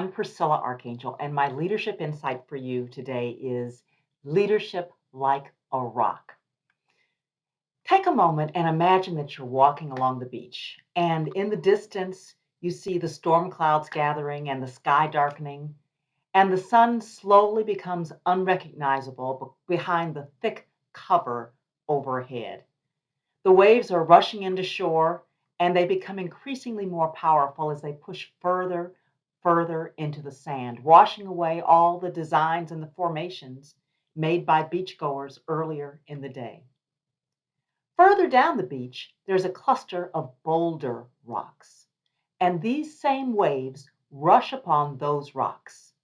I'm Priscilla Archangel, and my leadership insight for you today is leadership like a rock. Take a moment and imagine that you're walking along the beach, and in the distance, you see the storm clouds gathering and the sky darkening, and the sun slowly becomes unrecognizable behind the thick cover overhead. The waves are rushing into shore, and they become increasingly more powerful as they push further into the sand, washing away all the designs and the formations made by beachgoers earlier in the day. Further down the beach, there's a cluster of boulder rocks, and these same waves rush upon those rocks.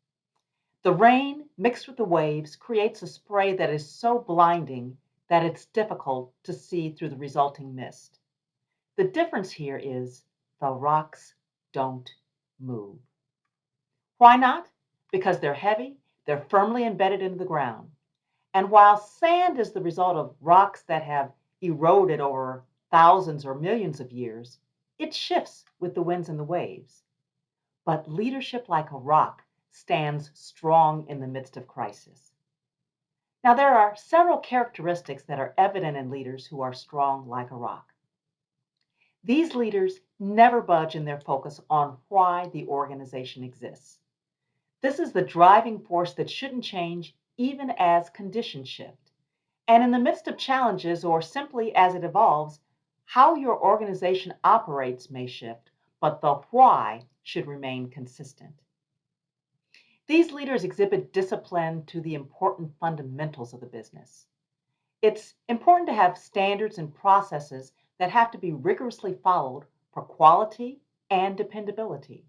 The rain mixed with the waves creates a spray that is so blinding that it's difficult to see through the resulting mist. The difference here is the rocks don't move. Why not? Because they're heavy, they're firmly embedded into the ground. And while sand is the result of rocks that have eroded over thousands or millions of years, it shifts with the winds and the waves. But leadership like a rock stands strong in the midst of crisis. Now, there are several characteristics that are evident in leaders who are strong like a rock. These leaders never budge in their focus on why the organization exists. This is the driving force that shouldn't change even as conditions shift. And in the midst of challenges, or simply as it evolves, how your organization operates may shift, but the why should remain consistent. These leaders exhibit discipline to the important fundamentals of the business. It's important to have standards and processes that have to be rigorously followed for quality and dependability.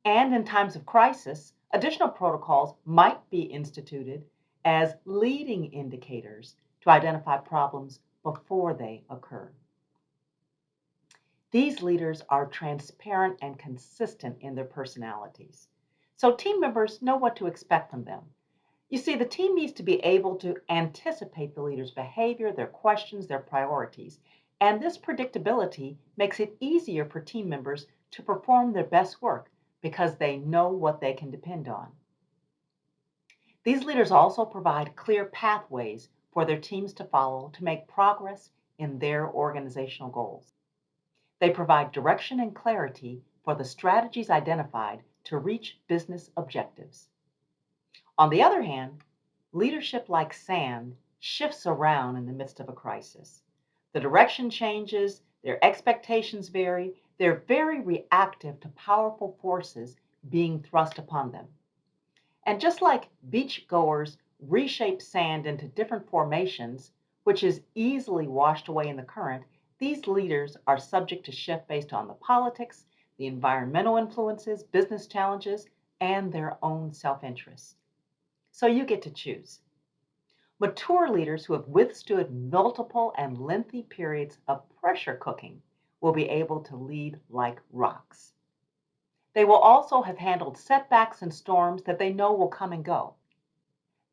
And in times of crisis, additional protocols might be instituted as leading indicators to identify problems before they occur. These leaders are transparent and consistent in their personalities, so team members know what to expect from them. You see, the team needs to be able to anticipate the leader's behavior, their questions, their priorities, and this predictability makes it easier for team members to perform their best work because they know what they can depend on. These leaders also provide clear pathways for their teams to follow to make progress in their organizational goals. They provide direction and clarity for the strategies identified to reach business objectives. On the other hand, leadership like sand shifts around in the midst of a crisis. The direction changes, their expectations vary, they're very reactive to powerful forces being thrust upon them. And just like beachgoers reshape sand into different formations, which is easily washed away in the current, these leaders are subject to shift based on the politics, the environmental influences, business challenges, and their own self-interest. So you get to choose. Mature leaders who have withstood multiple and lengthy periods of pressure cooking will be able to lead like rocks. They will also have handled setbacks and storms that they know will come and go.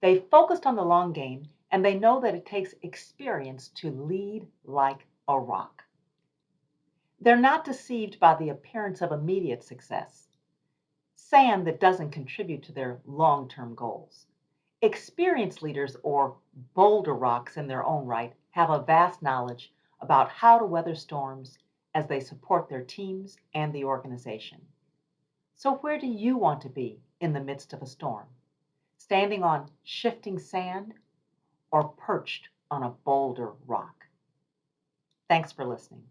They've focused on the long game, and they know that it takes experience to lead like a rock. They're not deceived by the appearance of immediate success, sand that doesn't contribute to their long-term goals. Experienced leaders, or boulder rocks in their own right, have a vast knowledge about how to weather storms as they support their teams and the organization. So where do you want to be in the midst of a storm? Standing on shifting sand or perched on a boulder rock? Thanks for listening.